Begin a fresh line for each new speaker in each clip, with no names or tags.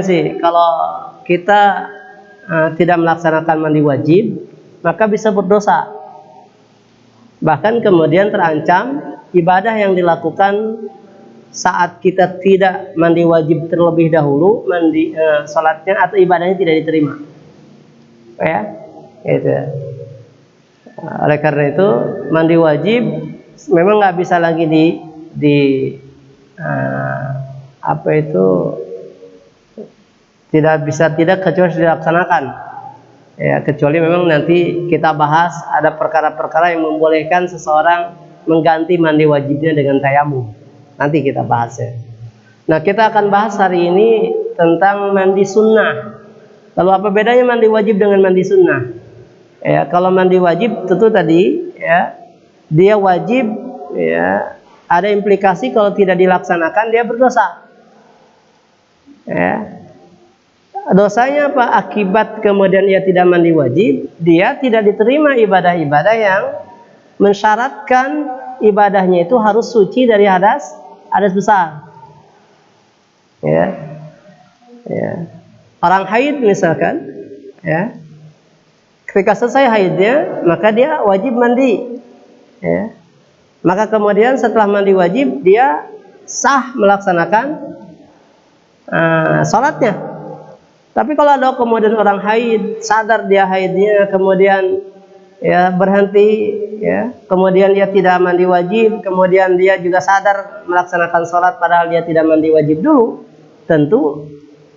sih kalau kita tidak melaksanakan mandi wajib, maka bisa berdosa. Bahkan kemudian terancam ibadah yang dilakukan saat kita tidak mandi wajib terlebih dahulu, sholatnya atau ibadahnya tidak diterima. Ya, gitu. Oleh karena itu mandi wajib memang nggak bisa lagi tidak kecuali dilaksanakan. Ya, kecuali memang nanti kita bahas ada perkara-perkara yang membolehkan seseorang mengganti mandi wajibnya dengan tayamum. Nanti kita bahas ya. Nah, kita akan bahas hari ini tentang mandi sunnah. Lalu apa bedanya mandi wajib dengan mandi sunnah? Ya, kalau mandi wajib tentu tadi ya, dia wajib ya, ada implikasi kalau tidak dilaksanakan dia berdosa. Ya. Dosanya apa? Akibat kemudian ia tidak mandi wajib, dia tidak diterima ibadah-ibadah yang mensyaratkan ibadahnya itu harus suci dari hadas besar. Ya. Ya. Orang haid misalkan, ya. Ketika selesai haidnya, maka dia wajib mandi. Ya. Maka kemudian setelah mandi wajib, dia sah melaksanakan sholatnya. Tapi kalau ada kemudian orang haid, sadar dia haidnya, kemudian ya berhenti, ya, kemudian dia tidak mandi wajib, kemudian dia juga sadar melaksanakan sholat padahal dia tidak mandi wajib dulu, tentu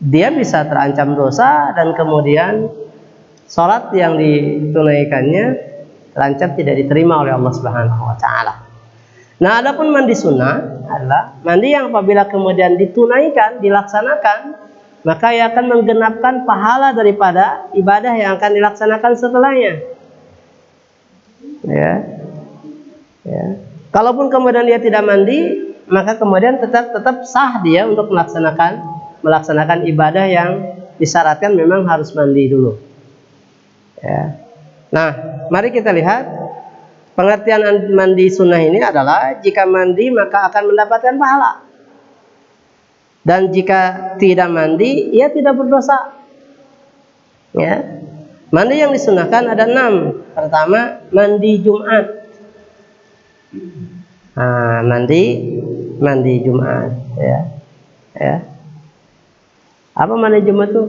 dia bisa terancam dosa dan kemudian sholat yang ditunaikannya terancam tidak diterima oleh Allah Subhanahu wa Ta'ala. Nah, adapun mandi sunnah adalah mandi yang apabila kemudian ditunaikan, dilaksanakan, maka ia akan menggenapkan pahala daripada ibadah yang akan dilaksanakan setelahnya. Ya. Ya. Kalaupun kemudian dia tidak mandi, maka kemudian tetap sah dia untuk melaksanakan ibadah yang disyaratkan memang harus mandi dulu. Ya. Nah, mari kita lihat pengertian mandi sunnah ini adalah jika mandi maka akan mendapatkan pahala. Dan jika tidak mandi, ia tidak berdosa. Ya. Mandi yang disunahkan ada 6. Pertama, mandi Jumat. Nah, mandi Jumat. Ya. Ya. Apa mandi Jumat itu?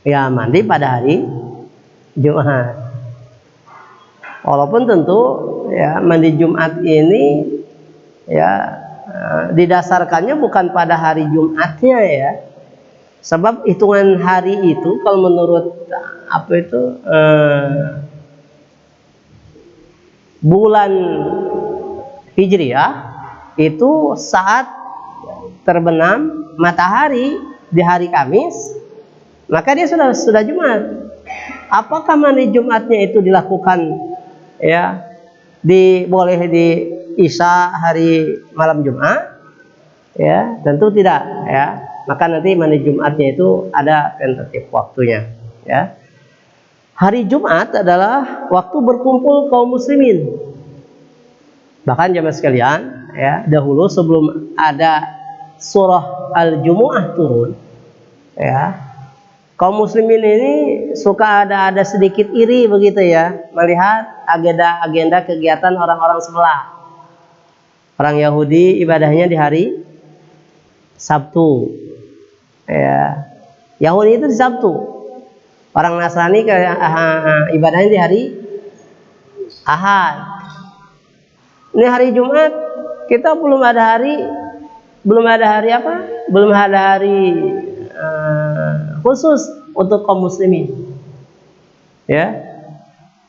Ya, mandi pada hari Jumat. Walaupun tentu ya mandi Jumat ini ya didasarkannya bukan pada hari Jumatnya ya, sebab hitungan hari itu kalau menurut bulan Hijriah itu saat terbenam matahari di hari Kamis, maka dia sudah Jumat. Apakah mandi Jumatnya itu dilakukan ya boleh di Isya hari malam Jumat? Ya, tentu tidak ya. Maka nanti mandi Jumatnya itu ada tentatif waktunya ya. Hari Jumat adalah waktu berkumpul kaum muslimin. Bahkan jemaah sekalian ya, dahulu sebelum ada surah Al-Jumu'ah turun ya, kaum muslimin ini suka ada sedikit iri begitu ya, melihat agenda kegiatan orang-orang sebelah. Orang Yahudi ibadahnya di hari Sabtu. Ya. Yahudi itu di Sabtu. Orang Nasrani ibadahnya di hari Ahad. Ini hari Jumat, kita belum ada hari apa? Belum ada hari khusus untuk kaum muslimin. Ya.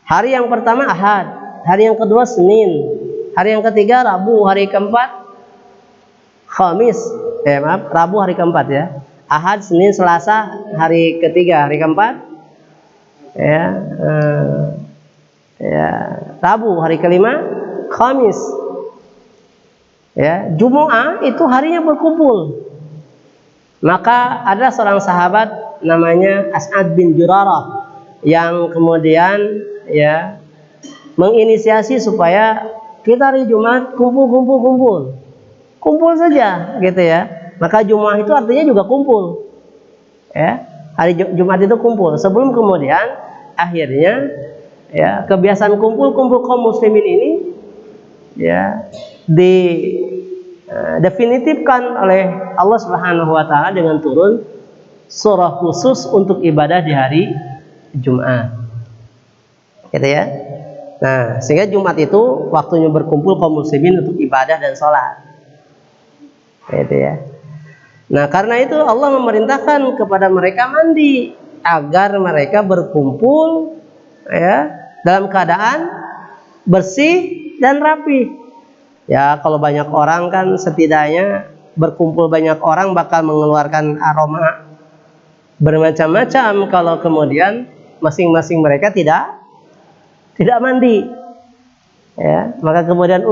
Hari yang pertama Ahad, hari yang kedua Senin, hari yang ketiga Rabu, hari keempat Khamis. Rabu hari keempat ya. Ahad, Senin, Selasa hari ketiga, hari keempat ya. Rabu hari kelima, Khamis. Ya, Jumu'ah itu harinya berkumpul. Maka ada seorang sahabat namanya As'ad bin Jurarah yang kemudian ya menginisiasi supaya kita hari Jumat kumpul saja gitu ya. Maka Jumat itu artinya juga kumpul Ya, hari Jumat itu kumpul. Sebelum kemudian akhirnya ya kebiasaan kumpul-kumpul kaum muslimin ini ya definitifkan oleh Allah Subhanahu wa taala dengan turun surah khusus untuk ibadah di hari Jumat. Gitu ya. Nah, sehingga Jumat itu waktunya berkumpul kaum muslimin untuk ibadah dan sholat. Gitu ya. Nah, karena itu Allah memerintahkan kepada mereka mandi agar mereka berkumpul ya dalam keadaan bersih dan rapi. Ya, kalau banyak orang kan setidaknya berkumpul banyak orang bakal mengeluarkan aroma bermacam-macam kalau kemudian masing-masing mereka tidak mandi. Ya, maka kemudian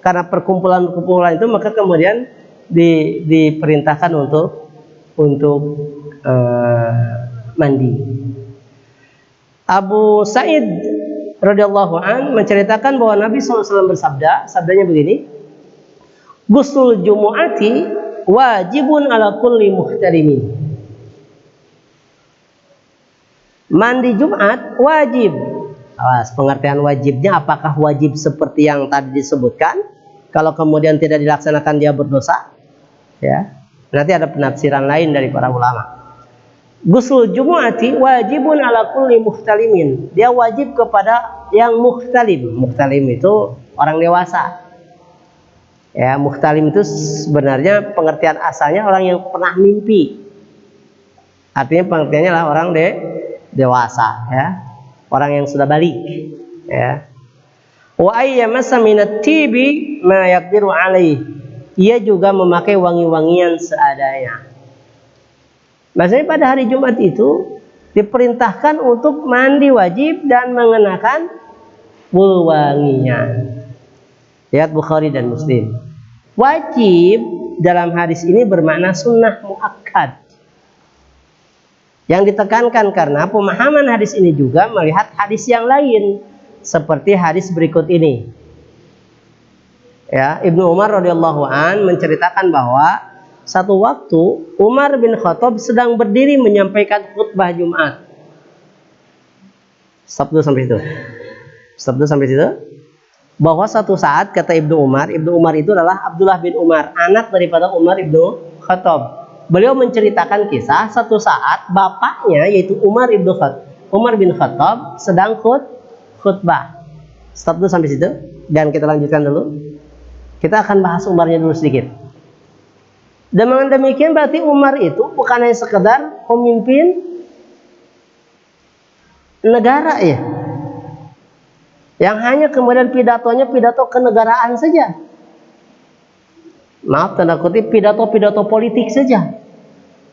karena perkumpulan-perkumpulan itu maka kemudian diperintahkan untuk mandi. Abu Sa'id radhiyallahu an menceritakan bahwa Nabi SAW bersabda, sabdanya begini, "Ghusl jumu'ati wajibun ala kulli muhtarimin." Mandi Jumat wajib. Awas, pengertian wajibnya apakah wajib seperti yang tadi disebutkan? Kalau kemudian tidak dilaksanakan dia berdosa? Ya, nanti ada penafsiran lain dari para ulama. Ghusl jumu'ati wajibun ala kulli muhtalimin. Dia wajib kepada yang muhtalim. Muhtalim itu orang dewasa. Ya, muhtalim itu sebenarnya pengertian asalnya orang yang pernah mimpi. Artinya pengertiannya adalah orang dewasa, ya. Orang yang sudah balik, ya. Wa ayyamassa minat tibi ma yaqdiru alaih. Ia juga memakai wangi-wangian seadanya. Maksudnya pada hari Jumat itu diperintahkan untuk mandi wajib dan mengenakan wangian. Lihat Bukhari dan Muslim. Wajib dalam hadis ini bermakna sunnah muakkad. Yang ditekankan karena pemahaman hadis ini juga melihat hadis yang lain seperti hadis berikut ini. Ya, Ibnu Umar radhiyallahu an menceritakan bahwa satu waktu Umar bin Khattab sedang berdiri menyampaikan khutbah Jumat. Stop dulu sampai situ. Stop dulu sampai situ. Bahwa satu saat kata Ibnu Umar itu adalah Abdullah bin Umar, anak daripada Umar ibnu Khattab. Beliau menceritakan kisah satu saat bapaknya yaitu Umar bin Khattab sedang khutbah. Stop dulu sampai situ dan kita lanjutkan dulu. Kita akan bahas Umarnya dulu sedikit. Dengan demikian berarti Umar itu bukan hanya sekedar pemimpin negara ya, yang hanya kemudian pidatonya pidato kenegaraan saja. Maaf tanda kutip pidato politik saja.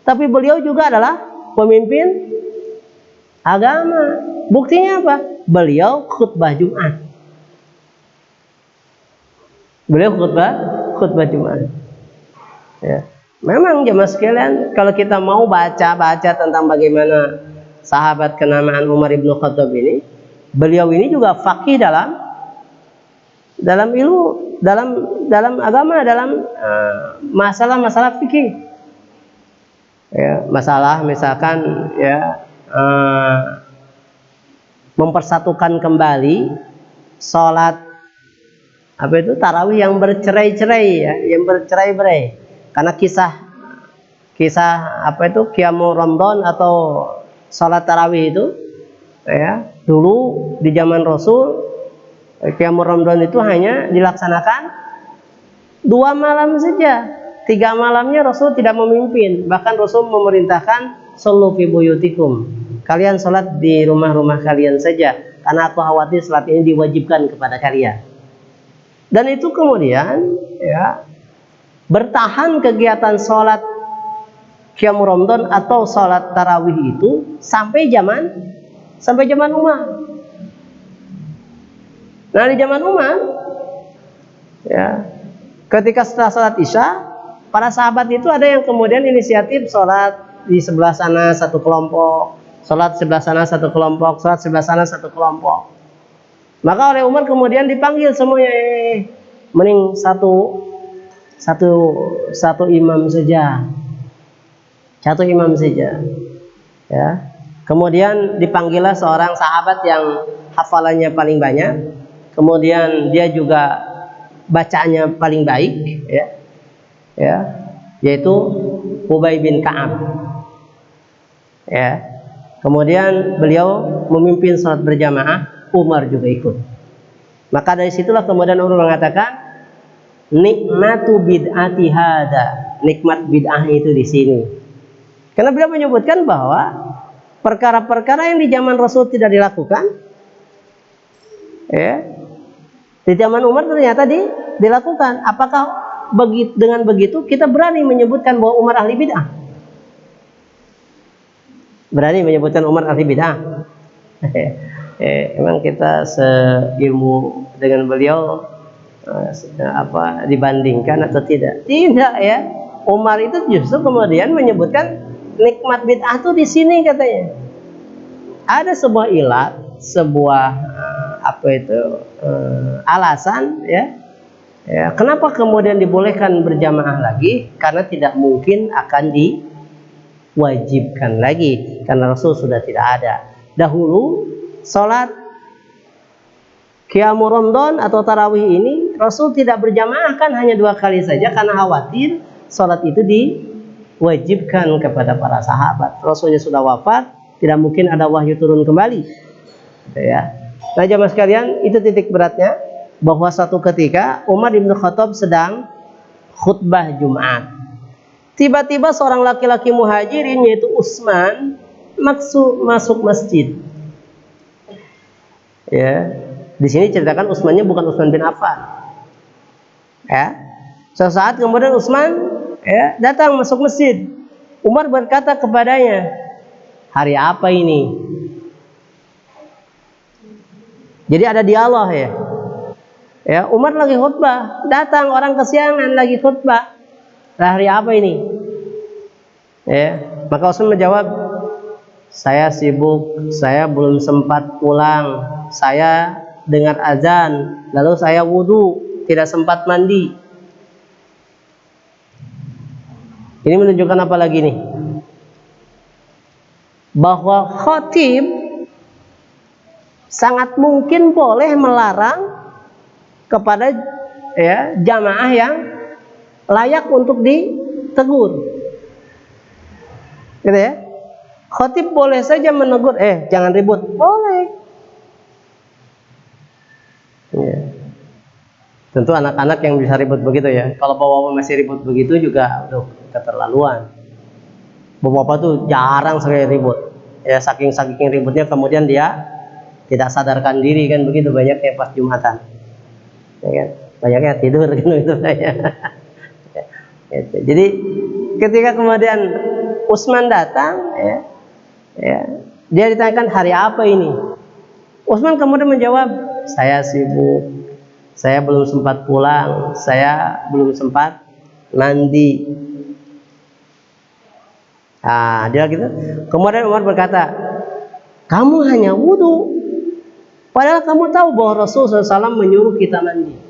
Tapi beliau juga adalah pemimpin agama. Buktinya apa? Beliau khutbah Jumat. Khutbah Jumat. Ya. Memang jemaah sekalian, kalau kita mau baca tentang bagaimana sahabat kenamaan Umar bin Khattab ini, beliau ini juga faqih dalam ilmu, dalam agama, dalam masalah-masalah fikih. Ya, masalah misalkan ya mempersatukan kembali sholat tarawih yang bercerai-cerai ya, yang bercerai-berai. Karena kisah Qiyamul Ramadan atau sholat tarawih itu ya, dulu di zaman Rasul Qiyamul Ramadan itu hanya dilaksanakan 2 malam saja. 3 malamnya Rasul tidak memimpin. Bahkan Rasul memerintahkan shollu fi buyutikum. Kalian sholat di rumah-rumah kalian saja, karena aku khawatir sholat ini diwajibkan kepada kalian. Dan itu kemudian ya bertahan kegiatan sholat Qiyamul Ramadan atau sholat tarawih itu sampai zaman Umar. Nah di zaman Umar ya, ketika setelah sholat Isya, para sahabat itu ada yang kemudian inisiatif sholat di sebelah sana satu kelompok, sholat sebelah sana satu kelompok, sholat sebelah sana satu kelompok. Maka oleh Umar kemudian dipanggil semuanya, mending satu imam saja. Satu imam saja. Ya. Kemudian dipanggillah seorang sahabat yang hafalannya paling banyak. Kemudian dia juga bacaannya paling baik, ya. Ya, yaitu Ubay bin Ka'ab. Ya. Kemudian beliau memimpin salat berjamaah, Umar juga ikut. Maka dari situlah kemudian Umar mengatakan, nikmatu bid'ati hada, nikmat bid'ah itu di sini. Karena beliau menyebutkan bahwa perkara-perkara yang di zaman Rasul tidak dilakukan, ya, di zaman Umar ternyata dilakukan. Apakah dengan begitu kita berani menyebutkan bahwa Umar ahli bid'ah? Berani menyebutkan Umar ahli bid'ah? Emang kita seilmu dengan beliau dibandingkan atau tidak? Tidak, ya. Umar itu justru kemudian menyebutkan nikmat bid'ah itu di sini katanya. Ada sebuah ilat, sebuah alasan, ya. Ya, kenapa kemudian dibolehkan berjamaah lagi? Karena tidak mungkin akan diwajibkan lagi karena Rasul sudah tidak ada. Dahulu salat Qiyamul Ramadan atau tarawih ini Rasul tidak berjamaah, kan hanya 2 kali saja karena khawatir salat itu diwajibkan kepada para sahabat. Rasulnya sudah wafat, tidak mungkin ada wahyu turun kembali. Ya. Nah, jamaah sekalian, itu titik beratnya, bahwa suatu ketika Umar bin Khattab sedang khutbah Jumat. Tiba-tiba seorang laki-laki muhajirin yaitu Utsman masuk masjid. Ya. Di sini ceritakan Utsmannya bukan Utsman bin Affan. Ya. Sesaat kemudian Utsman, ya, datang masuk masjid. Umar berkata kepadanya, "Hari apa ini?" Jadi ada dialog, ya. Ya, Umar lagi khutbah, datang orang kesiangan lagi khutbah. Hari apa ini? Ya, maka Utsman menjawab, "Saya sibuk, saya belum sempat pulang. Saya dengar azan, lalu saya wudu, tidak sempat mandi." Ini menunjukkan apa lagi nih? Bahwa khatib sangat mungkin boleh melarang kepada, ya, jamaah yang layak untuk ditegur. Gitu, ya. Khatib boleh saja menegur, jangan ribut. Boleh. Ya. Tentu anak-anak yang bisa ribut begitu, ya. Kalau bapak-bapak masih ribut begitu juga udah keterlaluan. Bapak-bapak tuh jarang sekali ribut. Ya, saking ributnya kemudian dia tidak sadarkan diri, kan begitu banyaknya pas Jumatan. Ya kan? Banyaknya tidur kan itu saya. Gitu. Jadi ketika kemudian Utsman datang, ya, dia ditanyakan, "Hari apa ini?" Utsman kemudian menjawab, "Saya sibuk, saya belum sempat pulang, saya belum sempat mandi." Nah, dia gitu. Kemudian Umar berkata, "Kamu hanya wudu, padahal kamu tahu bahwa Rasulullah SAW menyuruh kita mandi."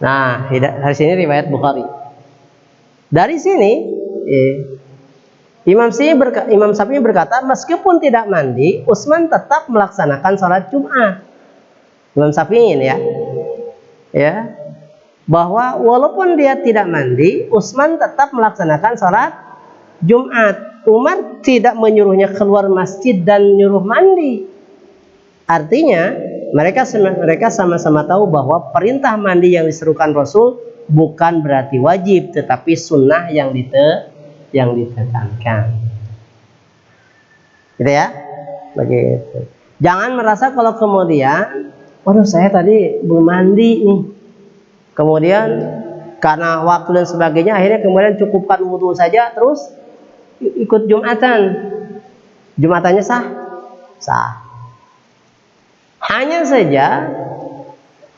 Nah, hari sini riwayat Bukhari. Dari sini, Imam Syafi'i berkata, meskipun tidak mandi, Utsman tetap melaksanakan sholat Jumat. Imam Syafi'i, ya, bahwa walaupun dia tidak mandi, Utsman tetap melaksanakan sholat Jumat. Umar tidak menyuruhnya keluar masjid dan nyuruh mandi. Artinya mereka sama-sama tahu bahwa perintah mandi yang diserukan Rasul bukan berarti wajib, tetapi sunnah yang ditekankan. Gitu, ya. Begitu. Jangan merasa kalau kemudian, waduh, saya tadi belum mandi nih. Kemudian karena waktu dan sebagainya, akhirnya kemudian cukupkan wudu saja terus ikut Jumatan. Jumatannya sah? Sah. Hanya saja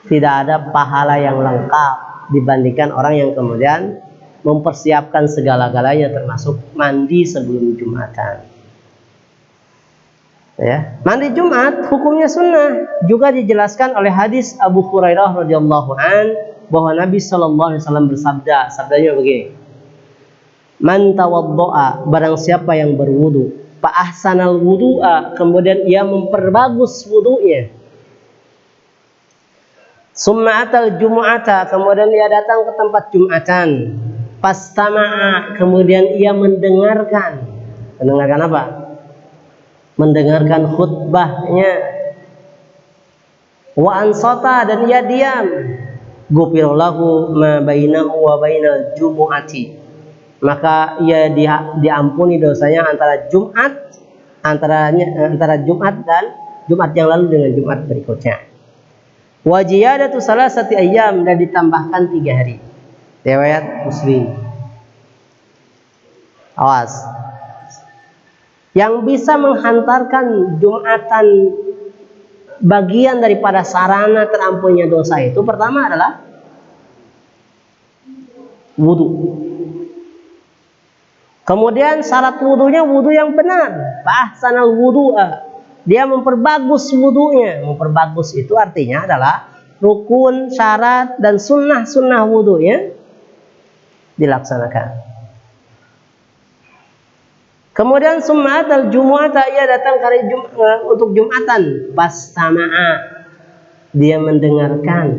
tidak ada pahala yang lengkap dibandingkan orang yang kemudian mempersiapkan segala-galanya termasuk mandi sebelum Jumatan. Ya, mandi Jumat hukumnya sunnah, juga dijelaskan oleh hadis Abu Hurairah radhiyallahu an bahwa Nabi Shallallahu Alaihi Wasallam bersabda, sabdanya begini: Man tawaddoa, barang siapa yang berwudu, fa ahsanal wudu'a, kemudian ia memperbagus wudunya, summa atal jumu'ata, kemudian ia datang ke tempat jumatan, fastama'a, kemudian ia mendengarkan apa? Mendengarkan khutbahnya, wa ansata, dan ia diam, ghufirallahu ma bainahu wa bainal jumu'ati, maka ia diampuni dosanya antara Jumat dan Jumat yang lalu dengan Jumat berikutnya. Wa ziyadatu salasati ayyam, dan ditambahkan 3 hari. Riwayat Muslim. Awas. Yang bisa menghantarkan Jumatan bagian daripada sarana terampunnya dosa itu pertama adalah wudu. Kemudian syarat wudunya wudu yang benar, ahsanal wudu'a, dia memperbagus wudunya. Memperbagus itu artinya adalah rukun, syarat, dan sunnah wudunya dilaksanakan. Kemudian summat al-jumu'ata, ia datang hari untuk Jumatan, fastama'a, dia mendengarkan.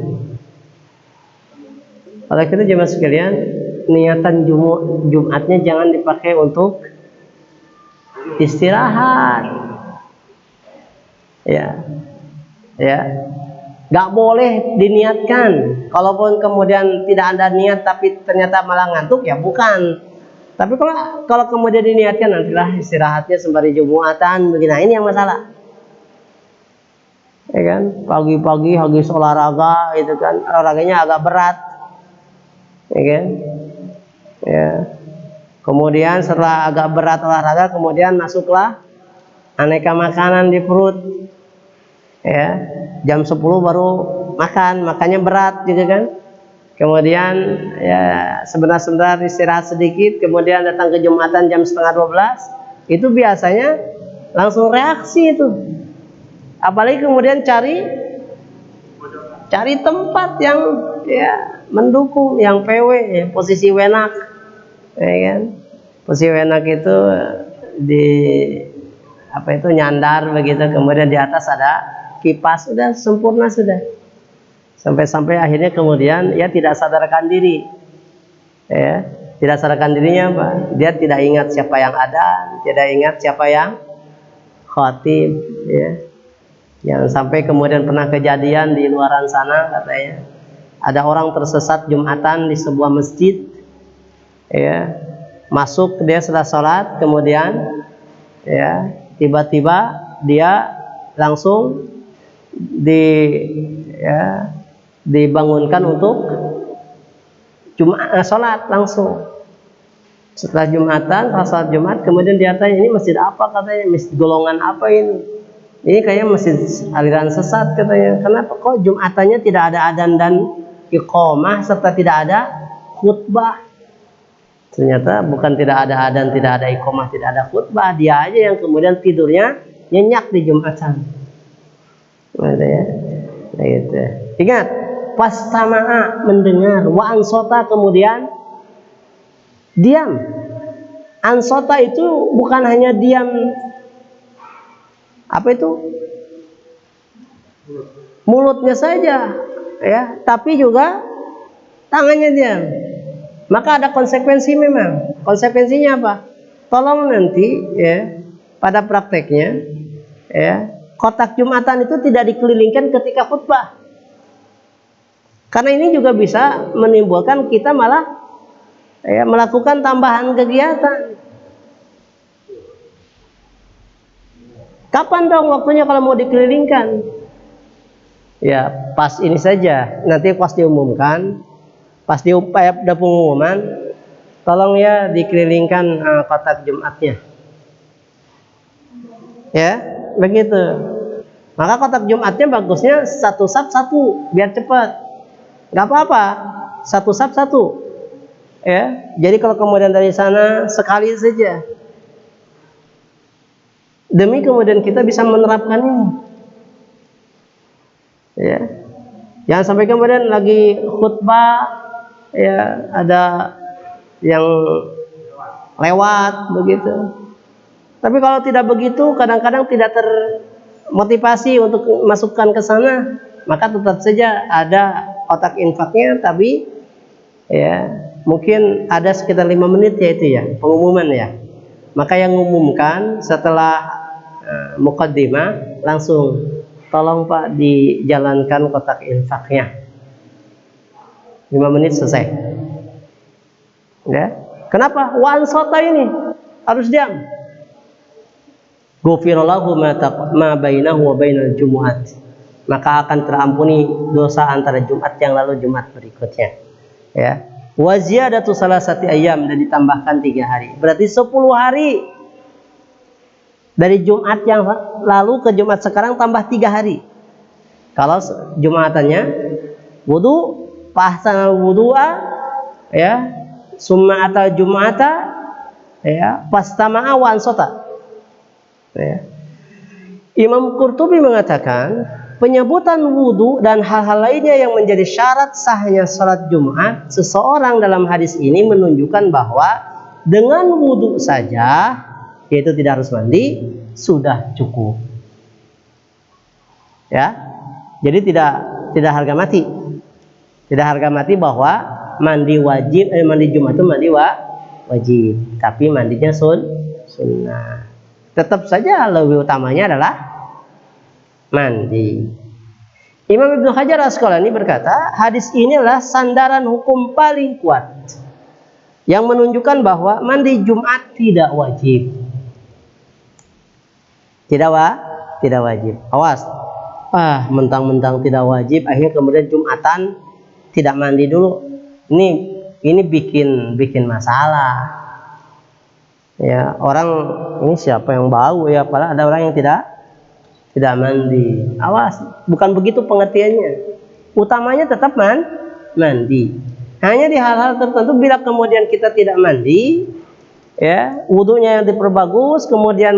Oleh kita jemaah sekalian, niatan Jumatnya jangan dipakai untuk istirahat, ya, nggak boleh diniatkan. Kalaupun kemudian tidak ada niat tapi ternyata malah ngantuk, ya bukan. Tapi kalau kemudian diniatkan, nantilah istirahatnya sembari Jumatan begini. Nah, ini yang masalah, ya kan? Pagi-pagi habis olahraga, itu kan olahraganya agak berat, ya kan? Ya. Kemudian setelah agak berat olahraga, kemudian masuklah aneka makanan di perut, ya. Jam 10 baru makannya berat juga kan. Kemudian ya sebentar istirahat sedikit, kemudian datang ke Jumatan jam 11:30, itu biasanya langsung reaksi itu. Apalagi kemudian cari tempat yang ya mendukung, yang PW, ya, posisi wenak, ya kan? Posisi wenak itu di nyandar begitu, kemudian di atas ada kipas, sudah sempurna sudah. Sampai akhirnya kemudian ia tidak sadarkan diri, ya, tidak sadarkan dirinya, Pak. Dia tidak ingat siapa yang ada, tidak ingat siapa yang khatib, ya. Yang sampai kemudian pernah kejadian di luaran sana, katanya ada orang tersesat Jumatan di sebuah masjid, ya. Masuk dia setelah sholat, kemudian ya tiba-tiba dia langsung dibangunkan untuk sholat langsung. Setelah Jumatan, sholat Jumat, kemudian dia tanya, ini masjid apa, katanya, masjid golongan apa ini? Ini kayaknya masjid aliran sesat, katanya. Kenapa kok Jumatannya tidak ada adzan dan iqamah serta tidak ada khutbah? Ternyata bukan tidak ada adzan, tidak ada iqamah, tidak ada khutbah, dia aja yang kemudian tidurnya nyenyak di Jumatan. Gitu ya. Gitu. Ingat, fastama'a, mendengar, wa ansota, kemudian diam. Ansota itu bukan hanya diam, apa itu? Mulutnya saja, ya, tapi juga tangannya diam. Maka ada konsekuensi memang. Konsekuensinya apa? Tolong nanti ya pada prakteknya, ya, kotak Jumatan itu tidak dikelilingkan ketika khutbah. Karena ini juga bisa menimbulkan kita malah ya, melakukan tambahan kegiatan. Kapan dong waktunya kalau mau dikelilingkan? Ya pas ini saja. Nanti pas diumumkan, pas ada pengumuman, tolong ya dikelilingkan kotak Jumatnya. Ya, begitu. Maka kotak Jumatnya bagusnya satu sab satu, biar cepat. Gak apa-apa, satu sab satu. Ya, jadi kalau kemudian dari sana sekali saja, demi kemudian kita bisa menerapkan ini. Ya, Jangan sampai kemudian lagi khutbah ya ada yang lewat begitu. Tapi kalau tidak begitu, kadang-kadang tidak termotivasi untuk masukkan ke sana, maka tetap saja ada kotak infaknya, tapi ya mungkin ada sekitar 5 menit ya itu ya pengumuman ya. Maka yang mengumumkan setelah mukaddimah langsung, tolong Pak dijalankan kotak infaknya. 5 menit selesai. Ya. Kenapa? Wansota ini harus diam. Ghufirallahu ma bainahu wa bainal jumu'at. Maka akan terampuni dosa antara Jumat yang lalu Jumat berikutnya. Ya. Wa ziyadatu salasati ayyam, dan ditambahkan 3 hari. Berarti 10 hari. Dari Jumat yang lalu ke Jumat sekarang tambah 3 hari. Kalau Jumatannya wudu, fahsanal wudu'a ya, summa atal Jumata ya, fastama'a wa ansota. Ya. Imam Qurtubi mengatakan penyebutan wudhu dan hal-hal lainnya yang menjadi syarat sahnya sholat Jumat seseorang dalam hadis ini menunjukkan bahwa dengan wudhu saja, yaitu tidak harus mandi, sudah cukup. Ya, jadi tidak harga mati, tidak harga mati bahwa mandi wajib, mandi Jumat itu mandi wajib, tapi mandinya sunnah. Tetap saja lebih utamanya adalah mandi. Imam Ibnu Hajar Asqalani berkata, hadis inilah sandaran hukum paling kuat yang menunjukkan bahwa mandi Jumat tidak wajib. Tidak wajib. Awas. Mentang-mentang tidak wajib, akhirnya kemudian Jumatan tidak mandi dulu. Ini bikin masalah. Ya, orang ini siapa yang bau ya, padahal ada orang yang tidak mandi. Awas, bukan begitu pengertiannya. Utamanya tetap mandi. Hanya di hal-hal tertentu bila kemudian kita tidak mandi, ya, wudunya yang diperbagus, kemudian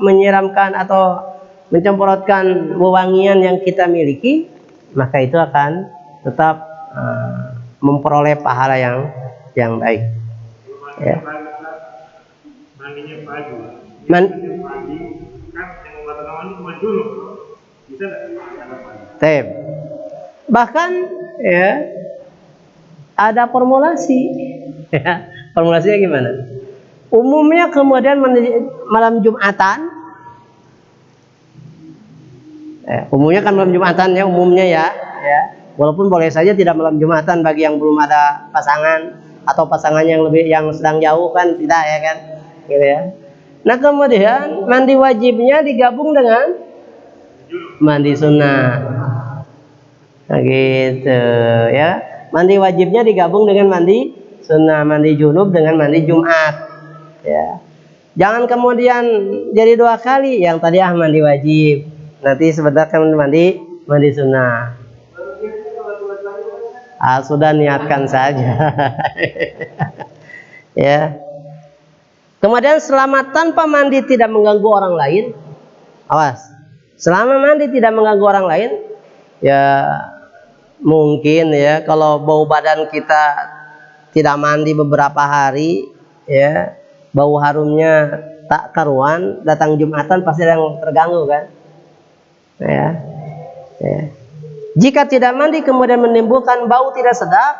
menyiramkan atau mencemprotkan wewangian yang kita miliki, maka itu akan tetap memperoleh pahala yang baik. Ya. Mandinya pagi. Pagi kan yang mengatakan cuma dulu. Bisa enggak? Bahkan ya ada formulasi. Ya, formulasinya gimana? Umumnya kemudian malam Jumatan. Umumnya kan malam Jumatan ya, umumnya ya. Walaupun boleh saja tidak malam Jumatan bagi yang belum ada pasangan atau pasangan yang sedang jauh kan, tidak ya kan? Gitu ya. Nah kemudian mandi wajibnya digabung dengan mandi sunnah. Nah, gitu ya. Mandi wajibnya digabung dengan mandi sunnah, mandi junub dengan mandi Jumat. Ya. Jangan kemudian jadi 2 kali, yang tadi mandi wajib, nanti sebentar kan mandi sunnah. Sudah niatkan saja. Ya. Kemudian selama tanpa mandi tidak mengganggu orang lain, awas. Selama mandi tidak mengganggu orang lain, ya mungkin ya kalau bau badan kita tidak mandi beberapa hari, ya bau harumnya tak karuan, datang Jumatan pasti ada yang terganggu kan? Ya. Jika tidak mandi kemudian menimbulkan bau tidak sedap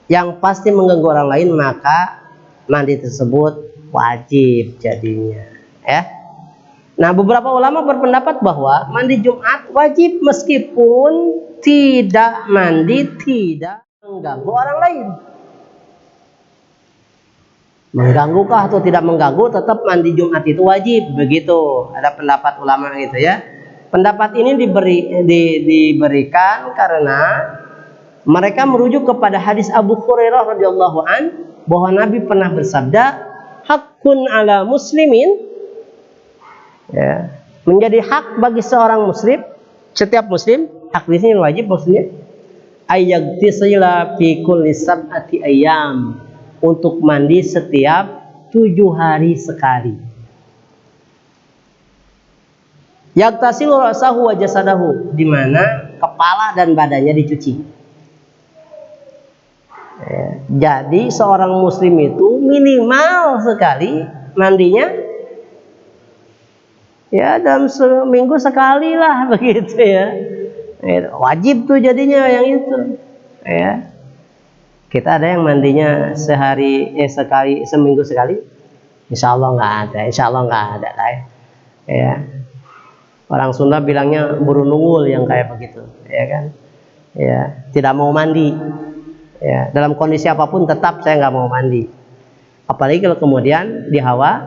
yang pasti mengganggu orang lain, maka mandi tersebut wajib jadinya, ya. Nah, beberapa ulama berpendapat bahwa mandi Jumat wajib meskipun tidak mandi tidak mengganggu orang lain. Mengganggu atau tidak mengganggu, tetap mandi Jumat itu wajib, begitu. Ada pendapat ulama gitu ya. Pendapat ini diberikan karena mereka merujuk kepada hadis Abu Hurairah radhiyallahu an bahwa Nabi pernah bersabda, hakun ala muslimin, ya, menjadi hak bagi seorang muslim, setiap muslim, hak di sini wajib maksudnya, ayyagtisila fi kulli sab'ati ayyam, untuk mandi setiap 7 hari sekali. Yagtasilu ra'sahu wa jasadahu, di mana kepala dan badannya dicuci. Ya, jadi seorang muslim itu minimal sekali mandinya ya dalam seminggu sekali lah begitu ya. Wajib tuh jadinya yang itu. Ya. Kita ada yang mandinya sekali, seminggu sekali. Insya Allah nggak ada, insya Allah nggak ada lah ya. Orang Sunda bilangnya burung nungul yang kayak begitu, ya kan? Ya, tidak mau mandi. Ya, dalam kondisi apapun tetap saya nggak mau mandi. Apalagi kalau kemudian di hawa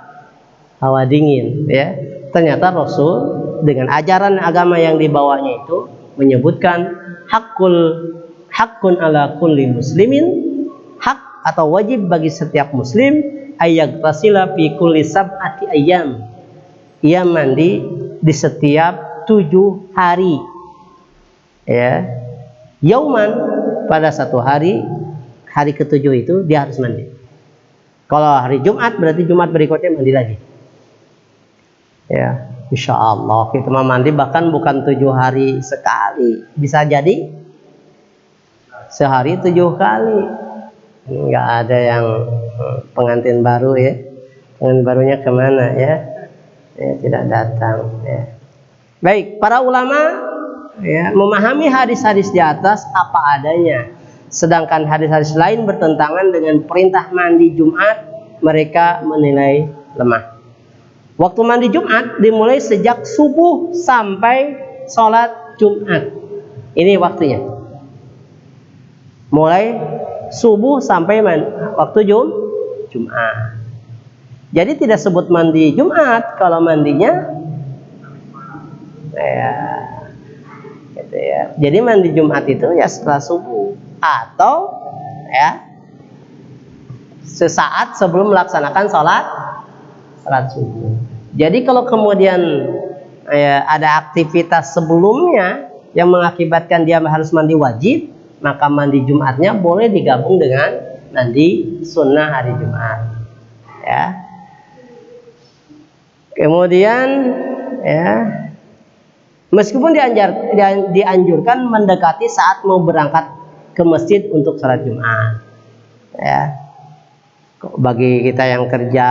dingin, ya. Ternyata Rasul dengan ajaran agama yang dibawanya itu menyebutkan hakun ala kulli muslimin, hak atau wajib bagi setiap muslim ayat tasila fi kulli sab'ati ayyam. Ia mandi di setiap 7 hari. Ya. Yauman, pada satu hari ke-7 itu dia harus mandi. Kalau hari Jumat berarti Jumat berikutnya mandi lagi. Ya, insya Allah kita mandi bahkan bukan 7 hari sekali, bisa jadi sehari 7 kali. Nggak ada yang pengantin baru ya. Pengantin barunya kemana ya? Ya, tidak datang ya. Baik, para ulama ya memahami hadis-hadis di atas apa adanya. Sedangkan hadis-hadis lain bertentangan dengan perintah mandi Jumat, mereka menilai lemah. Waktu mandi Jumat dimulai sejak subuh sampai sholat Jumat. Ini waktunya. Mulai subuh sampai waktu Jumat. Jadi tidak sebut mandi Jumat kalau mandinya ya, gitu ya. Jadi mandi Jumat itu ya setelah subuh atau ya sesaat sebelum melaksanakan sholat subuh. Jadi kalau kemudian ya, ada aktivitas sebelumnya yang mengakibatkan dia harus mandi wajib, maka mandi Jumatnya boleh digabung dengan mandi sunnah hari Jumat. Ya. Kemudian ya meskipun dianjurkan mendekati saat mau berangkat ke masjid untuk sholat Jumat. Ya. Bagi kita yang kerja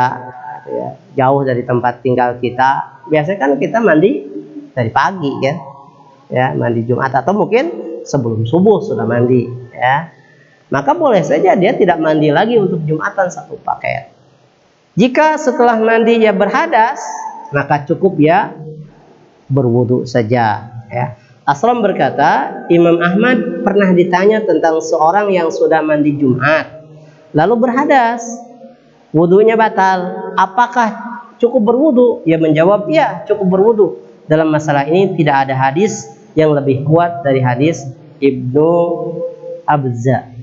ya, jauh dari tempat tinggal kita, biasanya kan kita mandi dari pagi kan. Ya, mandi Jumat atau mungkin sebelum subuh sudah mandi ya. Maka boleh saja dia tidak mandi lagi untuk Jumatan satu pakaian. Jika setelah mandi ia berhadas, maka cukup ya berwudu saja ya. Aslam berkata, Imam Ahmad pernah ditanya tentang seorang yang sudah mandi Jumat lalu berhadas, wudunya batal, apakah cukup berwudu? Ia menjawab, ya cukup berwudu. Dalam masalah ini tidak ada hadis yang lebih kuat dari hadis Ibnu Abza.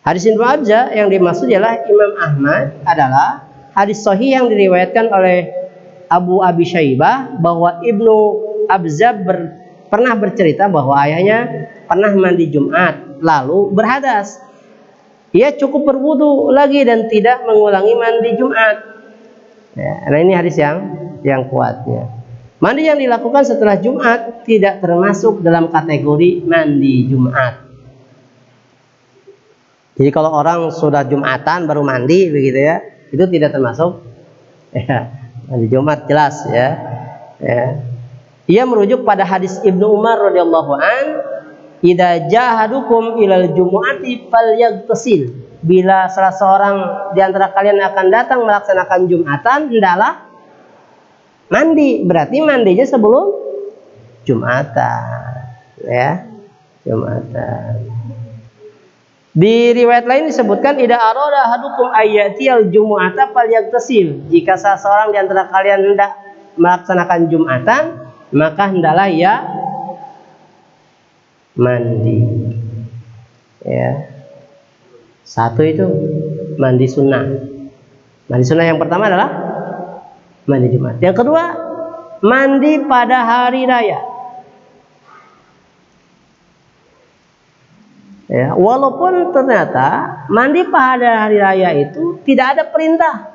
Hadis Ibnu Abza yang dimaksud ialah Imam Ahmad adalah hadis sahih yang diriwayatkan oleh Abu Abi Syaibah bahwa Ibnu Abza pernah bercerita bahwa ayahnya pernah mandi Jumat lalu berhadas. Ia cukup berwudu lagi dan tidak mengulangi mandi Jumat. Ya, nah ini hadis yang kuatnya. Mandi yang dilakukan setelah Jumat tidak termasuk dalam kategori mandi Jumat. Jadi kalau orang sudah Jumatan baru mandi begitu ya, itu tidak termasuk ya, mandi Jumat jelas ya. Ya. Ia merujuk pada hadis Ibnu Umar radhiyallahu an, "Idza jahadukum ilal jumu'ati falyaghtasil." Bila salah seorang di antara kalian akan datang melaksanakan Jumatan, hendaklah mandi. Berarti mandinya sebelum Jumatan, ya. Jumatan. Di riwayat lain disebutkan idza arada ahadukum ayyatiyal jumu'ata falyaghtasil. Jika salah seorang di antara kalian hendak melaksanakan Jumatan, maka hendaklah ia mandi. Ya. Satu itu mandi sunnah. Mandi sunnah yang pertama adalah mandi Jumat. Yang kedua, mandi pada hari raya. Ya, walaupun ternyata mandi pada hari raya itu tidak ada perintah.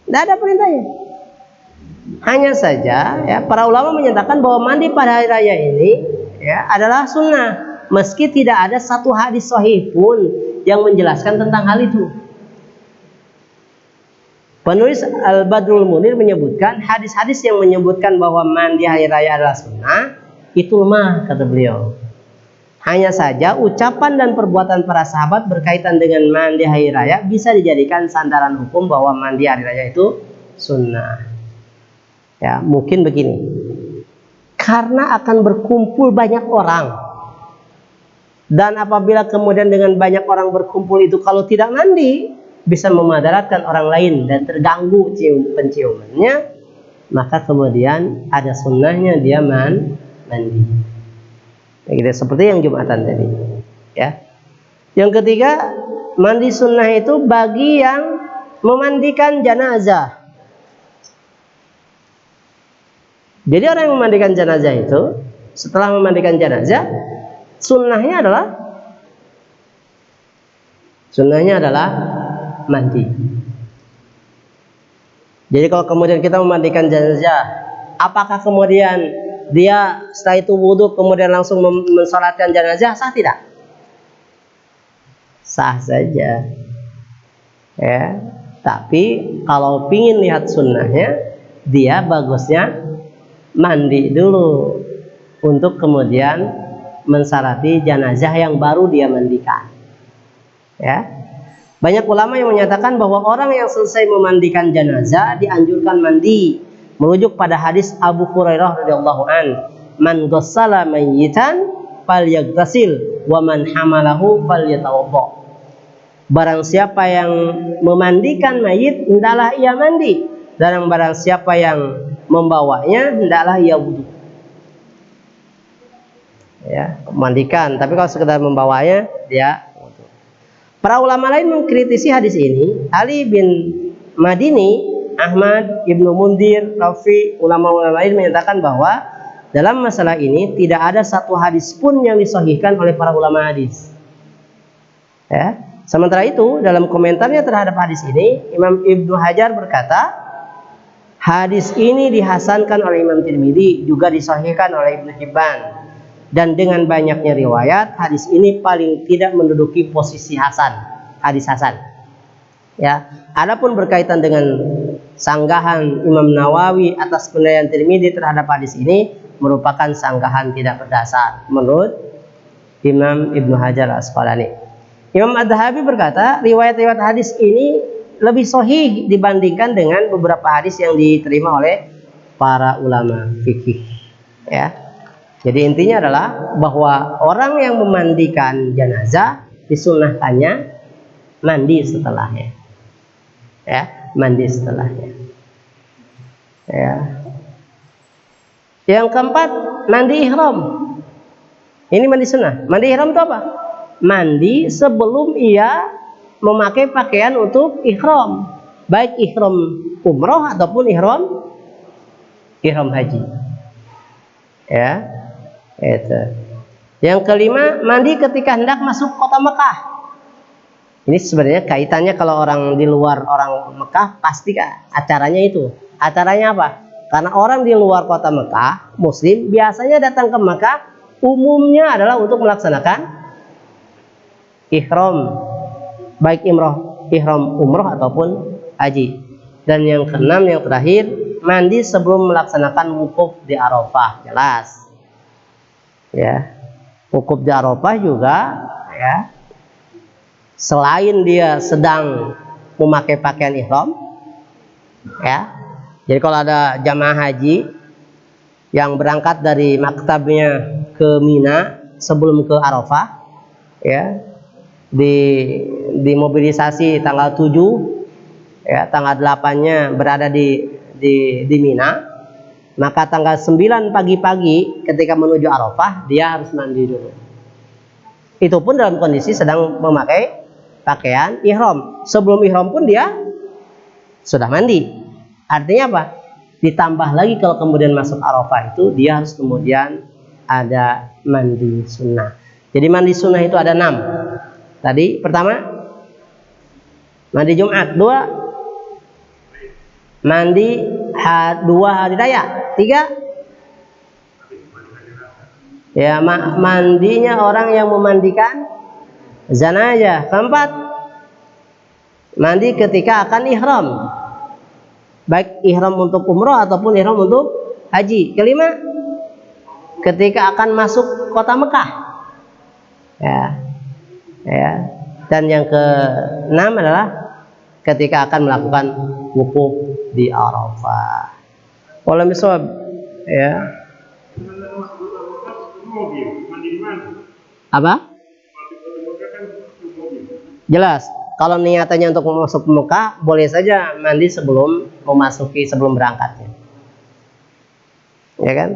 Tidak ada perintahnya. Hanya saja ya para ulama menyatakan bahwa mandi pada hari raya ini ya adalah sunnah, meski tidak ada satu hadis sahih pun yang menjelaskan tentang hal itu. Penulis Al-Badrul Munir menyebutkan hadis-hadis yang menyebutkan bahwa mandi hari raya adalah sunnah itu lemah, kata beliau. Hanya saja ucapan dan perbuatan para sahabat berkaitan dengan mandi hari raya bisa dijadikan sandaran hukum bahwa mandi hari raya itu sunnah. Ya, mungkin begini. Karena akan berkumpul banyak orang. Dan apabila kemudian dengan banyak orang berkumpul itu kalau tidak mandi bisa memadaratkan orang lain dan terganggu penciumannya, maka kemudian ada sunnahnya dia mandi. Gitu, seperti yang Jumatan tadi. Ya. Yang ketiga, mandi sunnah itu bagi yang memandikan jenazah. Jadi orang yang memandikan jenazah itu setelah memandikan jenazah, sunnahnya adalah mandi. Jadi kalau kemudian kita memandikan jenazah, apakah kemudian dia setelah itu wudhu kemudian langsung mensalatkan jenazah, sah tidak? Sah saja. Ya, tapi kalau pingin lihat sunnahnya, dia bagusnya mandi dulu untuk kemudian mensalati jenazah yang baru dia mandikan. Ya. Banyak ulama yang menyatakan bahwa orang yang selesai memandikan jenazah dianjurkan mandi, merujuk pada hadis Abu Hurairah radhiyallahu an, "Man ghassala mayyitan falyaghtasil wa man hamalahu falyatawadda." Barang siapa yang memandikan mayit hendaklah ia mandi, dan barang siapa yang membawanya hendaklah ia wudu. Ya, memandikan, tapi kalau sekedar membawanya dia. Para ulama lain mengkritisi hadis ini. Ali bin Madini, Ahmad, Ibnu Mundir, Rafi, ulama-ulama lain menyatakan bahwa dalam masalah ini tidak ada satu hadis pun yang disahihkan oleh para ulama hadis. Ya. Sementara itu, dalam komentarnya terhadap hadis ini, Imam Ibnu Hajar berkata, hadis ini dihasankan oleh Imam Tirmidzi, juga disahihkan oleh Ibnu Hibban. Dan dengan banyaknya riwayat, hadis ini paling tidak menduduki posisi hasan, hadis hasan. Ya, adapun berkaitan dengan sanggahan Imam Nawawi atas penilaian Tirmidzi terhadap hadis ini merupakan sanggahan tidak berdasar menurut Imam Ibnu Hajar Asqalani. Imam Adz-Dzahabi berkata, riwayat-riwayat hadis ini lebih sahih dibandingkan dengan beberapa hadis yang diterima oleh para ulama fikih. Ya. Jadi intinya adalah bahwa orang yang memandikan jenazah disunnahkannya mandi setelahnya. Ya, mandi setelahnya. Ya. Yang keempat, mandi ihram. Ini mandi sunnah. Mandi ihram itu apa? Mandi sebelum ia memakai pakaian untuk ihram, baik ihram umroh ataupun ihram haji. Ya. Itu. Yang kelima, mandi ketika hendak masuk kota Mekah. Ini sebenarnya kaitannya kalau orang di luar orang Mekah pasti acaranya itu. Acaranya apa? Karena orang di luar kota Mekah, Muslim biasanya datang ke Mekah umumnya adalah untuk melaksanakan ihram, baik ihram umroh ataupun haji. Dan yang keenam, yang terakhir, mandi sebelum melaksanakan wukuf di Arafah. Jelas. Ya, wukuf di Arafah juga, ya, selain dia sedang memakai pakaian ihram, ya. Jadi kalau ada jamaah haji yang berangkat dari maktabnya ke Mina sebelum ke Arafah, ya, dimobilisasi tanggal 7, ya, tanggal 8-nya berada di Mina. Maka tanggal 9 pagi-pagi ketika menuju Arafah dia harus mandi dulu. Itu pun dalam kondisi sedang memakai pakaian ihram. Sebelum ihram pun dia sudah mandi. Artinya apa? Ditambah lagi kalau kemudian masuk Arafah itu dia harus kemudian ada mandi sunnah. Jadi mandi sunnah itu ada 6. Tadi pertama mandi Jumat, 2 mandi 2 hari raya, 3 Ya, mandinya orang yang memandikan zanajah. Keempat, mandi ketika akan ihram, baik ihram untuk umroh ataupun ihram untuk haji. Kelima, ketika akan masuk kota Mekah. Ya. Dan yang keenam adalah ketika akan melakukan wukuf di Arafah. Wallahu a'lam. Ya. Apa? Jelas. Kalau niatannya untuk masuk ke Mekah, boleh saja mandi sebelum berangkatnya. Ya kan?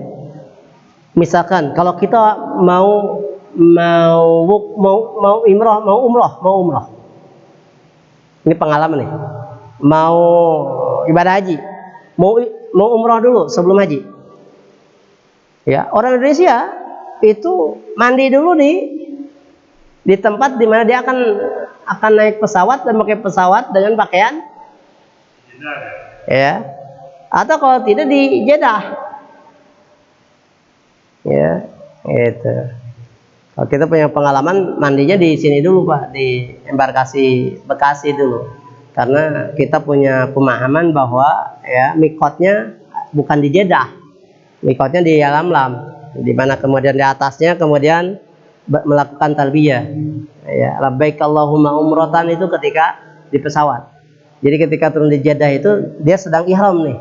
Misalkan kalau kita mau umroh. Ini pengalaman nih. Mau ibadah haji. Mau umroh dulu sebelum haji. Ya, orang Indonesia itu mandi dulu di tempat di mana dia akan naik pesawat dan pakai pesawat dengan pakaian ya, atau kalau tidak di Jeddah ya, itu. Kalau kita punya pengalaman mandinya di sini dulu Pak, di embarkasi Bekasi dulu, karena kita punya pemahaman bahwa ya mikotnya bukan di Jeddah, mikotnya di Yalamlam, di mana kemudian di atasnya kemudian melakukan talbiyah ya, labbaik Allahumma umratan, itu ketika di pesawat. Jadi ketika turun di Jeddah itu dia sedang ihram nih,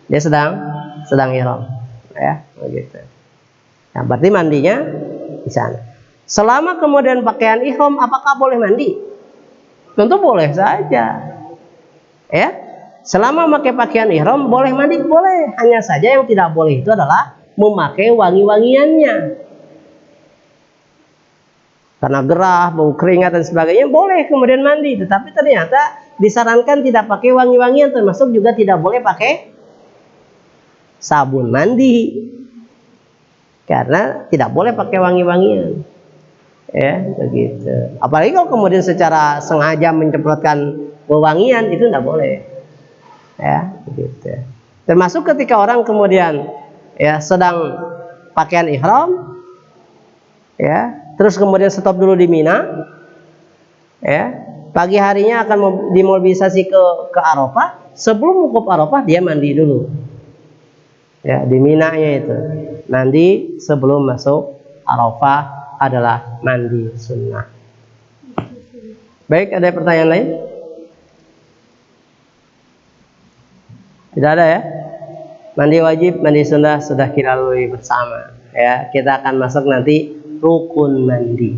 dia sedang ihram ya, begitu. Nah, berarti mandinya di sana. Selama kemudian pakaian ihram, apakah boleh mandi? Tentu boleh saja ya, selama memakai pakaian ihram boleh mandi, boleh. Hanya saja yang tidak boleh itu adalah memakai wangi-wangiannya. Karena gerah, bau keringat dan sebagainya, boleh kemudian mandi. Tetapi ternyata disarankan tidak pakai wangi-wangian, termasuk juga tidak boleh pakai sabun mandi. Karena tidak boleh pakai wangi-wangian. Ya, begitu. Apalagi kalau kemudian secara sengaja menyemprotkan wewangian, itu tidak boleh. Ya, begitu. Termasuk ketika orang kemudian ya sedang pakaian ihram, ya, terus kemudian stop dulu di Mina, ya, pagi harinya akan dimobilisasi ke Arafah. Sebelum wukuf Arafah dia mandi dulu, ya, di Mina-nya itu mandi sebelum masuk Arafah adalah mandi sunnah. Baik, ada pertanyaan lain? Tidak ada ya? Mandi wajib, mandi sunnah sudah kita lalui bersama. Ya, kita akan masuk nanti rukun mandi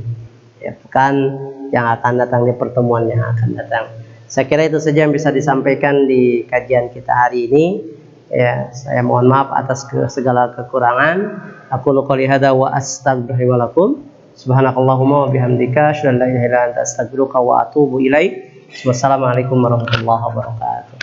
ya, pekan yang akan datang, di pertemuan yang akan datang. Saya kira itu saja yang bisa disampaikan di kajian kita hari ini ya. Saya mohon maaf atas segala kekurangan. Aku qouli hadza wa astaghfiru lakum. Subhanakallahumma wa bihamdika asyhadu an la ilaha illa anta astaghfiruka wa atubu ilaik. Wassalamualaikum warahmatullahi wabarakatuh.